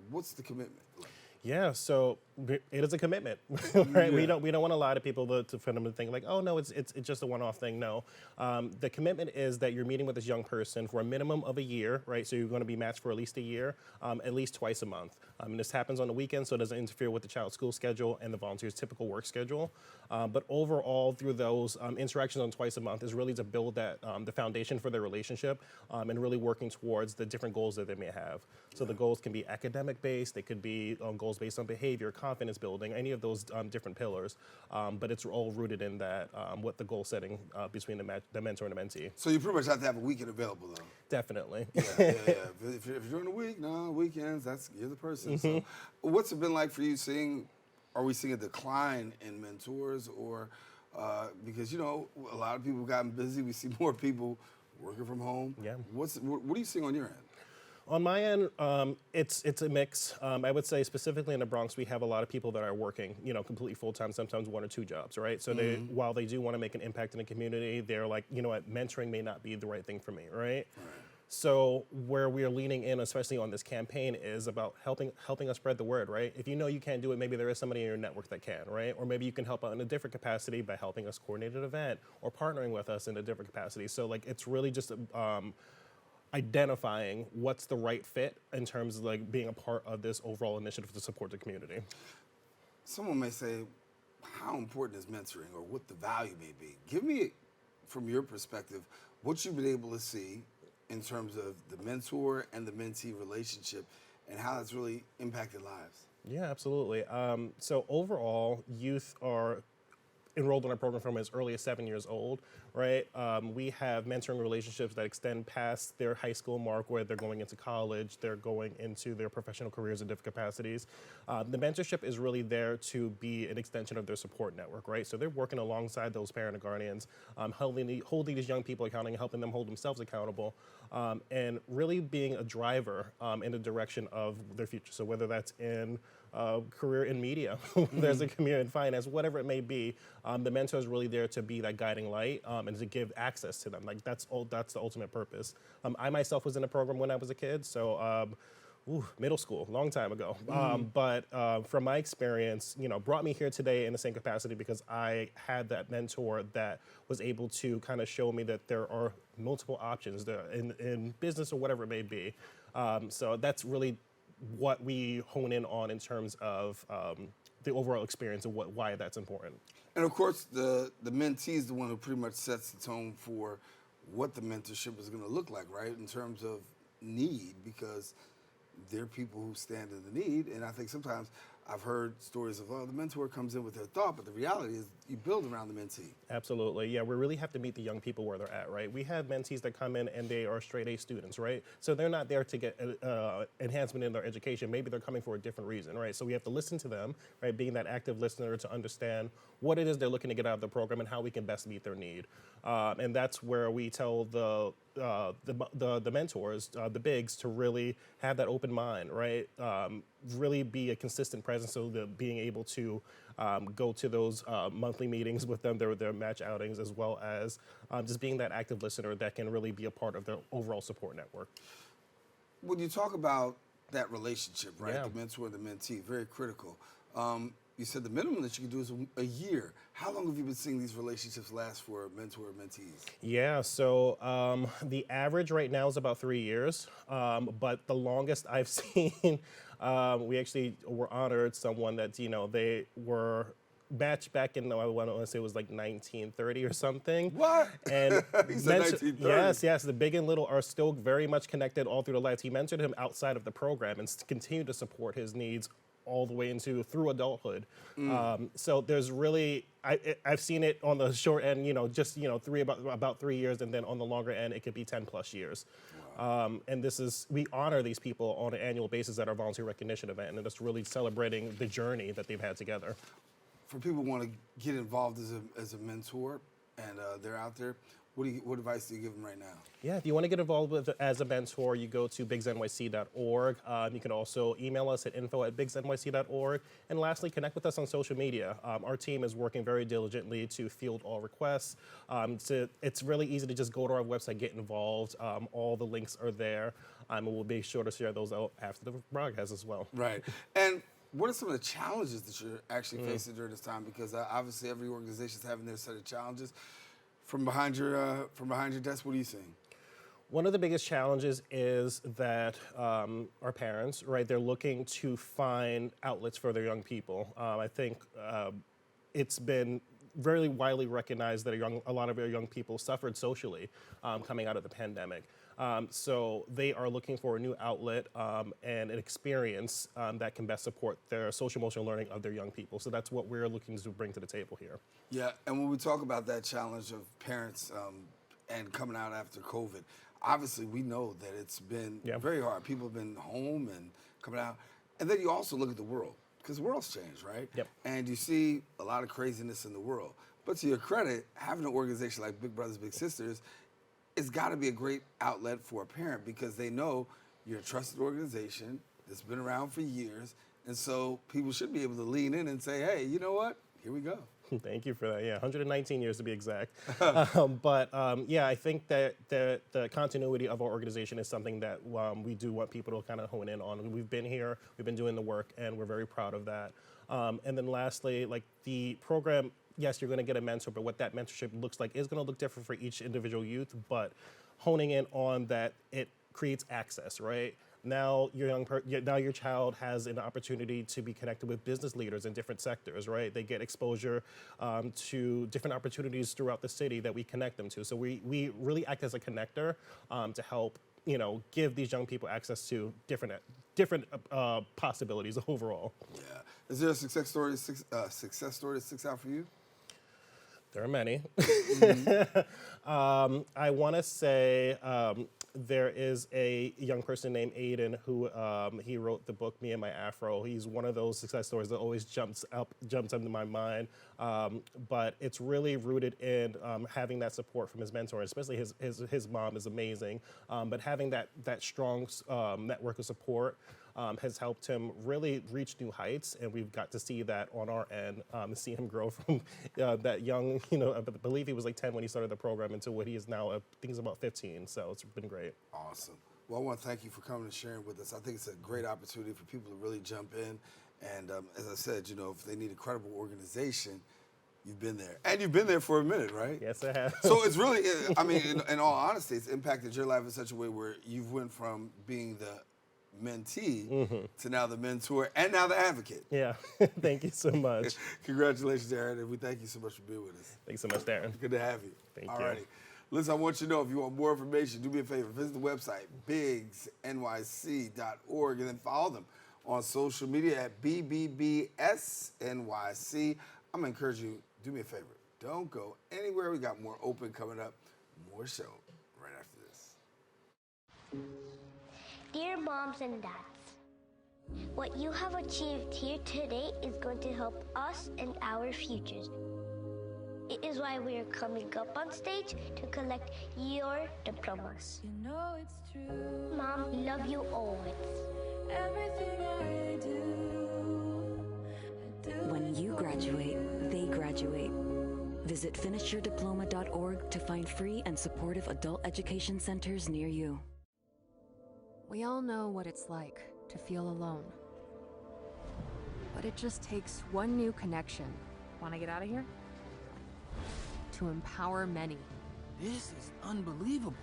What's the commitment like? Yeah, so it is a commitment, right? Yeah. We don't want a lot of people for them to think like, oh no, it's just a one-off thing. No, the commitment is that you're meeting with this young person for a minimum of a year, right? So you're going to be matched for at least a year, at least twice a month. And this happens on the weekend, so it doesn't interfere with the child's school schedule and the volunteer's typical work schedule. But overall, through those interactions on twice a month is really to build that the foundation for their relationship and really working towards the different goals that they may have. So the goals can be academic-based, they could be goals based on behavior, confidence building, any of those different pillars. But it's all rooted in that, what the goal setting between the mentor and the mentee. So you pretty much have to have a weekend available, though. Definitely. Yeah. If you're during the week, no, weekends, you're the person. So what's it been like for you are we seeing a decline in mentors or, because, a lot of people have gotten busy. We see more people working from home. Yeah. What are you seeing on your end? On my end, it's a mix. I would say specifically in the Bronx, we have a lot of people that are working, completely full-time, sometimes 1 or 2 jobs, right? So while they do want to make an impact in the community, they're like, you know what, mentoring may not be the right thing for me, right? So where we are leaning in, especially on this campaign, is about helping us spread the word, right? If you know you can't do it, maybe there is somebody in your network that can, right? Or maybe you can help out in a different capacity by helping us coordinate an event or partnering with us in a different capacity. So it's really just identifying what's the right fit in terms of being a part of this overall initiative to support the community. Someone may say, how important is mentoring or what the value may be? Give me, from your perspective, what you've been able to see in terms of the mentor and the mentee relationship and how that's really impacted lives. Yeah, absolutely. So overall, youth are enrolled in our program from as early as 7 years old, right? We have mentoring relationships that extend past their high school mark where they're going into college, they're going into their professional careers in different capacities. The mentorship is really there to be an extension of their support network, right? So they're working alongside those parent and guardians, holding these young people accountable, helping them hold themselves accountable, and really being a driver in the direction of their future. So whether that's in career in media, there's a career in finance, whatever it may be. The mentor is really there to be that guiding light and to give access to them. Like that's the ultimate purpose. I myself was in a program when I was a kid, so middle school, long time ago. But from my experience, brought me here today in the same capacity because I had that mentor that was able to kind of show me that there are multiple options there in business or whatever it may be. So that's really what we hone in on in terms of the overall experience and why that's important. And of course, the mentee is the one who pretty much sets the tone for what the mentorship is going to look like, right? In terms of need, because they're people who stand in the need. And I think sometimes I've heard stories of, the mentor comes in with their thought, but the reality is you build around the mentee. Absolutely. Yeah, we really have to meet the young people where they're at, right? We have mentees that come in and they are straight A students, right? So they're not there to get enhancement in their education. Maybe they're coming for a different reason, right? So we have to listen to them, right? Being that active listener to understand what it is they're looking to get out of the program and how we can best meet their need. And that's where we tell the mentors, the bigs, to really have that open mind, right? Really be a consistent presence, so that being able to go to those monthly meetings with them, their match outings, as well as just being that active listener that can really be a part of their overall support network. When you talk about that relationship, right, Yeah. the mentor and the mentee, very critical. You said the minimum that you can do is a year. How long have you been seeing these relationships last for mentor and mentees? Yeah, so the average right now is about 3 years, but the longest I've seen, we actually were honored someone that, they were matched back in, I want to say it was like 1930 or something. What? And He said 1930. yes, the big and little are still very much connected all through the lives. He mentored him outside of the program and continued to support his needs all the way through adulthood. So there's really, I've seen it on the short end, just about 3 years, and then on the longer end, it could be 10 plus years. Wow. And we honor these people on an annual basis at our volunteer recognition event, and it's really celebrating the journey that they've had together. For people who want to get involved as a mentor and they're out there, what advice do you give them right now? Yeah, if you want to get involved as a mentor, you go to bigsnyc.org. You can also email us at info@bigsnyc.org. And lastly, connect with us on social media. Our team is working very diligently to field all requests. It's really easy to just go to our website, get involved. All the links are there. And we'll be sure to share those out after the broadcast as well. Right. And what are some of the challenges that you're actually facing during this time? Because obviously every organization is having their set of challenges. From behind your desk, what are you seeing? One of the biggest challenges is that our parents, right, they're looking to find outlets for their young people. I think it's been very widely recognized that a lot of our young people suffered socially coming out of the pandemic. So they are looking for a new outlet and an experience that can best support their social emotional learning of their young people. So that's what we're looking to bring to the table here. Yeah, and when we talk about that challenge of parents and coming out after COVID, obviously we know that it's been very hard. People have been home and coming out. And then you also look at the world, because the world's changed, right? Yep. And you see a lot of craziness in the world. But to your credit, having an organization like Big Brothers Big Sisters, it's got to be a great outlet for a parent, because they know you're a trusted organization that's been around for years. And so people should be able to lean in and say, hey, you know what? Here we go. Thank you for that. Yeah, 119 years to be exact. I think that the continuity of our organization is something that we do want people to kind of hone in on. We've been here, we've been doing the work, and we're very proud of that. And then lastly, like the program, yes, you're going to get a mentor, but what that mentorship looks like is going to look different for each individual youth, but honing in on that it creates access, right? Now your child has an opportunity to be connected with business leaders in different sectors, right? They get exposure to different opportunities throughout the city that we connect them to. So we really act as a connector to help, give these young people access to different possibilities overall. Yeah. Is there a success story that sticks out for you? There are many. Mm-hmm. I want to say there is a young person named Aiden who he wrote the book Me and My Afro. He's one of those success stories that always jumps into my mind. But it's really rooted in having that support from his mentor, especially his mom is amazing. But having that strong network of support has helped him really reach new heights, and we've got to see that on our end, see him grow from that young, I believe he was like 10 when he started the program, into what he is now, I think he's about 15, so it's been great. Awesome. Well, I want to thank you for coming and sharing with us. I think it's a great opportunity for people to really jump in, and as I said, if they need a credible organization, you've been there. And you've been there for a minute, right? Yes, I have. So it's really, I mean, in all honesty, it's impacted your life in such a way where you've went from being the mentee to now the mentor and now the advocate. Yeah, thank you so much. Congratulations, Daren, and we thank you so much for being with us. Thanks so much, Daren. Good to have you. Thank All you. righty. Listen, I want you to know, if you want more information, do me a favor, visit the website, bigsnyc.org, and then follow them on social media at BBBSNYC. I'm going to encourage you, do me a favor, don't go anywhere. We got more open coming up, more show right after this. Dear moms and dads, what you have achieved here today is going to help us and our futures. It is why we are coming up on stage to collect your diplomas. You know it's true. Mom, we love you always. Everything I do. When you graduate, they graduate. Visit finishyourdiploma.org to find free and supportive adult education centers near you. We all know what it's like to feel alone. But it just takes one new connection. Want to get out of here? To empower many. This is unbelievable.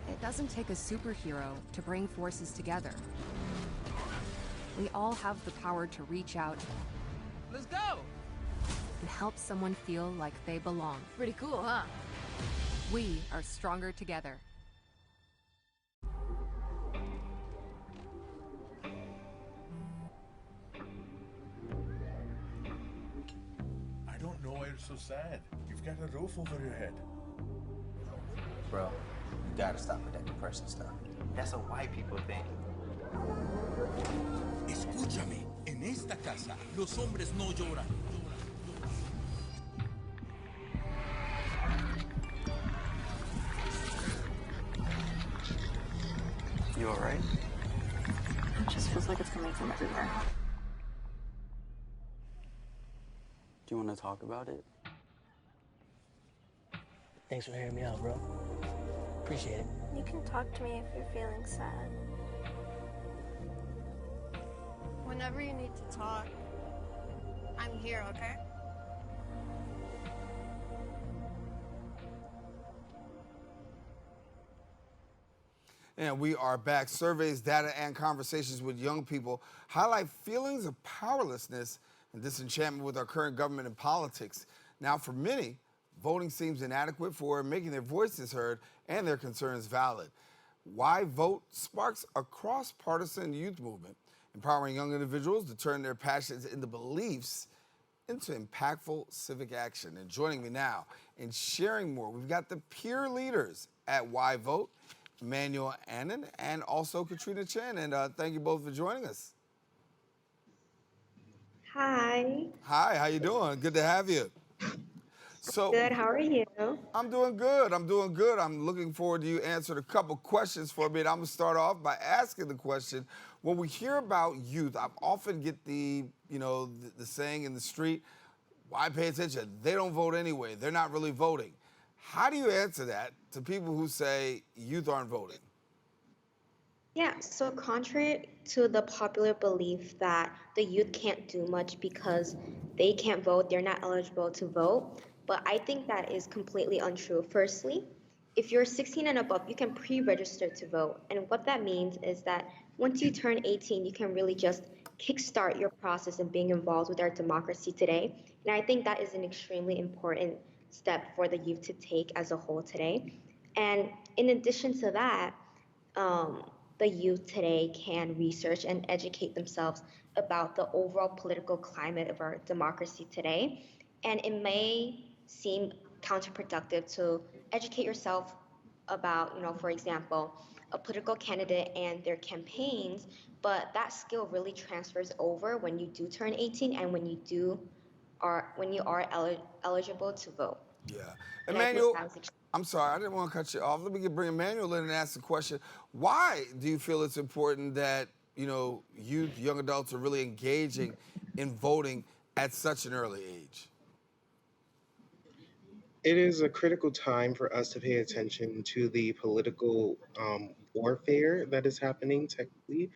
It doesn't take a superhero to bring forces together. We all have the power to reach out. Let's go! And help someone feel like they belong. Pretty cool, huh? We are stronger together. I don't know why you're so sad. You've got a roof over your head. Bro, you gotta stop with that depression stuff. That's a white people thing. Escúchame, en esta casa, los hombres no lloran. You alright? It just feels like it's coming from everywhere. Do you want to talk about it? Thanks for hearing me out, bro. Appreciate it. You can talk to me if you're feeling sad. Whenever you need to talk, I'm here, okay? And we are back. Surveys, data, and conversations with young people highlight feelings of powerlessness and disenchantment with our current government and politics. Now, for many, voting seems inadequate for making their voices heard and their concerns valid. YVote sparks a cross-partisan youth movement, empowering young individuals to turn their passions into beliefs into impactful civic action. And joining me now and sharing more, we've got the peer leaders at YVote, Emmanuel, Annan, and also Catrina, Chen. And thank you both for joining us. Hi. Hi, how you doing? Good to have you. So Good, how are you? I'm doing good. I'm doing good. I'm looking forward to you answering a couple questions for me. And I'm going to start off by asking the question. When we hear about youth, I often get the saying in the street, why pay attention? They don't vote anyway. They're not really voting. How do you answer that to people who say youth aren't voting? Yeah, so contrary to the popular belief that the youth can't do much because they can't vote, they're not eligible to vote, but I think that is completely untrue. Firstly, if you're 16 and above, you can pre-register to vote. And what that means is that once you turn 18, you can really just kickstart your process in being involved with our democracy today. And I think that is an extremely important step for the youth to take as a whole today. And in addition to that, the youth today can research and educate themselves about the overall political climate of our democracy today. And it may seem counterproductive to educate yourself about, for example, a political candidate and their campaigns, but that skill really transfers over when you do turn 18 and when you are eligible to vote. Yeah. Emmanuel, I'm sorry, I didn't want to cut you off. Let me bring Emmanuel in and ask the question. Why do you feel it's important that youth, young adults are really engaging in voting at such an early age? It is a critical time for us to pay attention to the political warfare that is happening technically.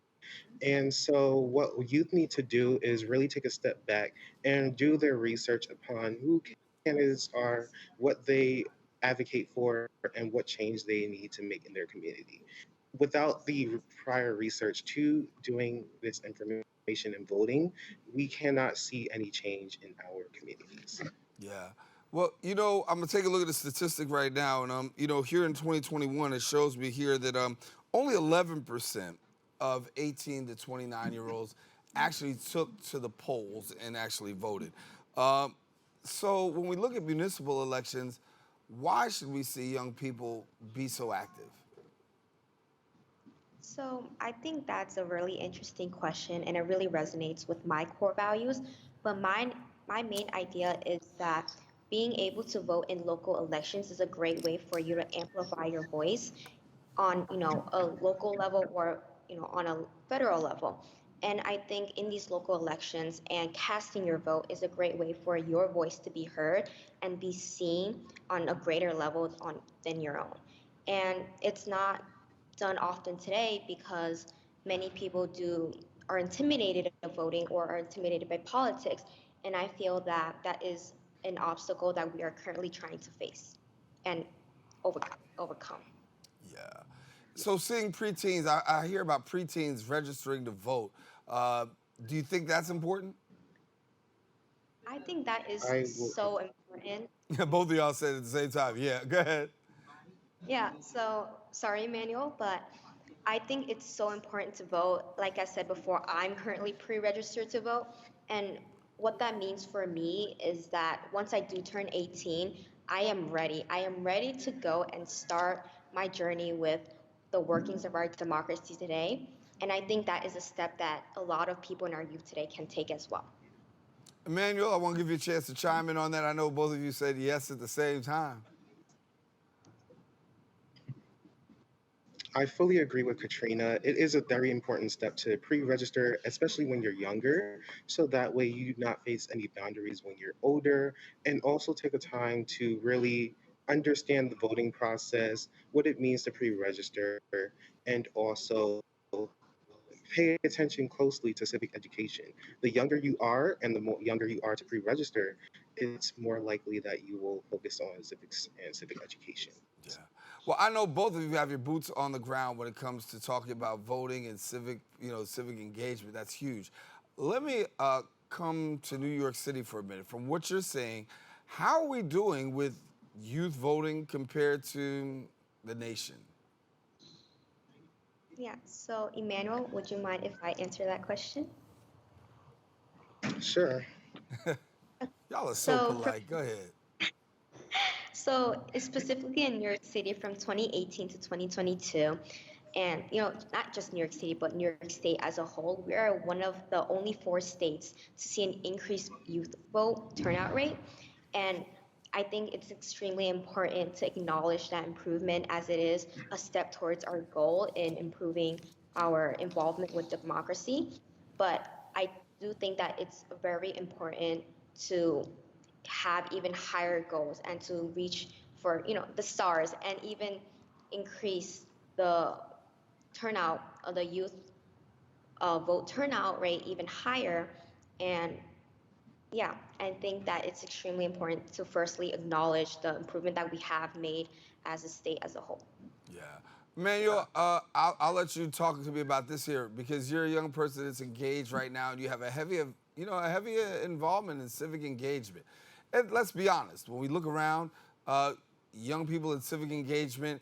And so, what youth need to do is really take a step back and do their research upon who candidates are, what they advocate for, and what change they need to make in their community. Without the prior research to doing this information and voting, we cannot see any change in our communities. Yeah. Well, I'm gonna take a look at the statistic right now, and here in 2021, it shows me here that only 11% of 18 to 29-year-olds actually took to the polls and actually voted. So when we look at municipal elections, why should we see young people be so active? So I think that's a really interesting question, and it really resonates with my core values. But my main idea is that being able to vote in local elections is a great way for you to amplify your voice on a local level or on a federal level. And I think in these local elections and casting your vote is a great way for your voice to be heard and be seen on a greater level than your own. And it's not done often today because many people are intimidated of voting or are intimidated by politics. And I feel that that is an obstacle that we are currently trying to face and overcome. Yeah. So seeing preteens, I hear about preteens registering to vote. Do you think that's important? I think that is so important. Both of y'all said it at the same time. Yeah, go ahead. Yeah, so sorry, Emmanuel, but I think it's so important to vote. Like I said before, I'm currently pre-registered to vote. And what that means for me is that once I do turn 18, I am ready. I am ready to go and start my journey with the workings of our democracy today. And I think that is a step that a lot of people in our youth today can take as well. Emmanuel, I want to give you a chance to chime in on that. I know both of you said yes at the same time. I fully agree with Catrina. It is a very important step to pre-register, especially when you're younger, so that way you do not face any boundaries when you're older, and also take the time to really understand the voting process, what it means to pre-register, and also pay attention closely to civic education. The younger you are and the younger you are to pre-register, it's more likely that you will focus on civics and civic education. Yeah. Well, I know both of you have your boots on the ground when it comes to talking about voting and civic engagement. That's huge. Let me come to New York City for a minute. From what you're saying, how are we doing with youth voting compared to the nation? Yeah, so Emmanuel, would you mind if I answer that question? Sure. Y'all are so polite. Go ahead. So specifically in New York City from 2018 to 2022, and not just New York City, but New York State as a whole, we are one of the only 4 states to see an increased youth vote turnout rate. And I think it's extremely important to acknowledge that improvement as it is a step towards our goal in improving our involvement with democracy. But I do think that it's very important to have even higher goals and to reach for the stars and even increase the turnout of the youth vote turnout rate even higher. And yeah, I think that it's extremely important to firstly acknowledge the improvement that we have made as a state as a whole. Yeah. Emmanuel, I'll let you talk to me about this here because you're a young person that's engaged right now and you have a heavy involvement in civic engagement. And let's be honest, when we look around, young people in civic engagement,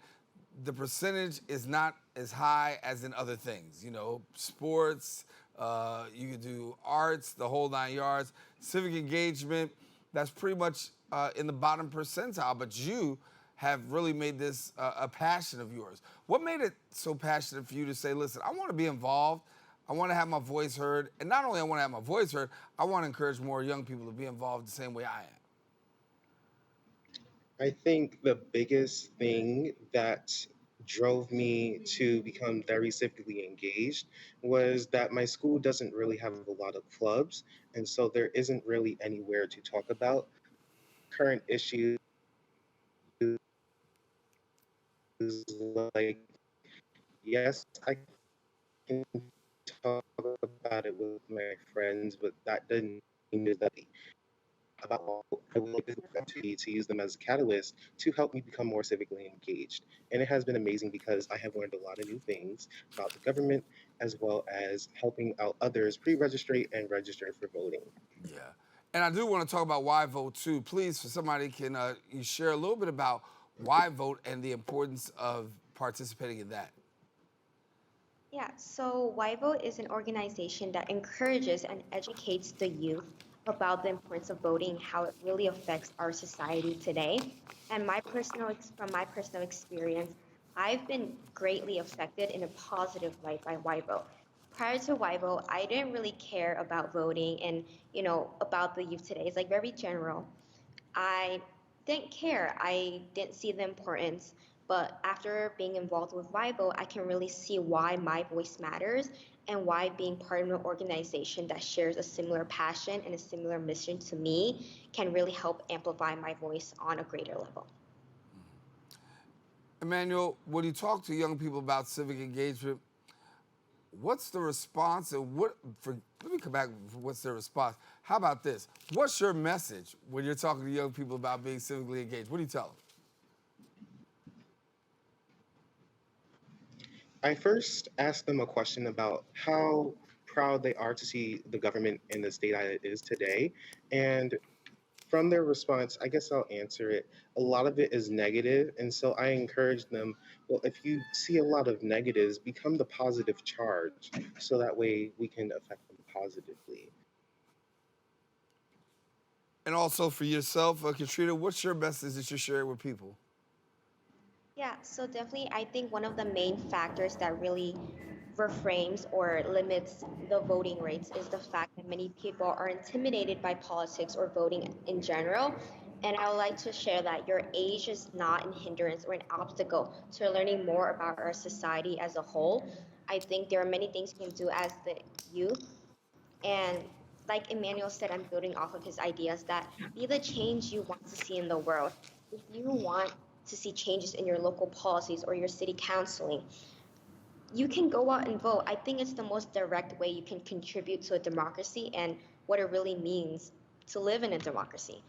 the percentage is not as high as in other things. Sports, you can do arts, the whole 9 yards. Civic engagement, that's pretty much in the bottom percentile, but you have really made this a passion of yours. What made it so passionate for you to say, listen, I want to be involved, I want to have my voice heard, and not only I want to have my voice heard, I want to encourage more young people to be involved the same way I am? I think the biggest thing that drove me to become very civically engaged was that my school doesn't really have a lot of clubs, and so there isn't really anywhere to talk about current issues like, yes, I can talk about it with my friends, but that doesn't mean that about I will use this opportunity to use them as a catalyst to help me become more civically engaged. And it has been amazing because I have learned a lot of new things about the government as well as helping out others pre-register and register for voting. Yeah. And I do want to talk about YVote too. Please, for somebody, can you share a little bit about YVote and the importance of participating in that? Yeah, so YVote is an organization that encourages and educates the youth about the importance of voting, how it really affects our society today. And from my personal experience, I've been greatly affected in a positive light by YVote. Prior to YVote, I didn't really care about voting and, about the youth today. It's like very general. I didn't care. I didn't see the importance. But after being involved with YVote, I can really see why my voice matters and why being part of an organization that shares a similar passion and a similar mission to me can really help amplify my voice on a greater level. Emmanuel, when you talk to young people about civic engagement, what's the response and let me come back for what's their response. How about this? What's your message when you're talking to young people about being civically engaged? What do you tell them? I first asked them a question about how proud they are to see the government in the state that it is today. And from their response, I guess I'll answer it. A lot of it is negative, and so I encourage them, well, if you see a lot of negatives, become the positive charge, so that way we can affect them positively. And also for yourself, Catrina, what's your message that you're sharing with people? Yeah, so definitely, I think one of the main factors that really reframes or limits the voting rates is the fact that many people are intimidated by politics or voting in general. And I would like to share that your age is not a hindrance or an obstacle to learning more about our society as a whole. I think there are many things you can do as the youth. And like Emmanuel said, I'm building off of his ideas that be the change you want to see in the world. If you want to see changes in your local policies or your city counciling, you can go out and vote. I think it's the most direct way you can contribute to a democracy and what it really means to live in a democracy.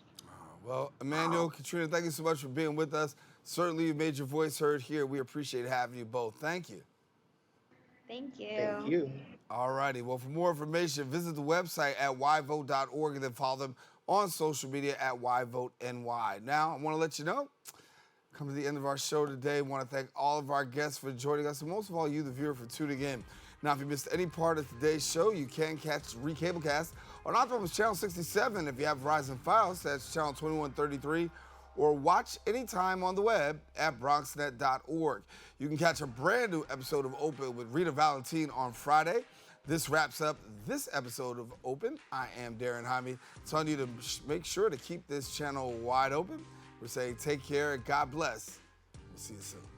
Well, Emmanuel, Catrina, thank you so much for being with us. Certainly, you made your voice heard here. We appreciate having you both. Thank you. Thank you. Thank you. All righty. Well, for more information, visit the website at YVote.org and then follow them on social media at YVoteNY. Now, I want to let you know, come to the end of our show today. I want to thank all of our guests for joining us, and most of all, you, the viewer, for tuning in. Now, if you missed any part of today's show, you can catch Recablecast on Optimum's Channel 67. If you have Verizon Files, that's Channel 2133, or watch anytime on the web at bronxnet.org. You can catch a brand new episode of Open with Rita Valentine on Friday. This wraps up this episode of Open. I am Daren Jaime, telling you to make sure to keep this channel wide open. We're saying take care and God bless. We'll see you soon.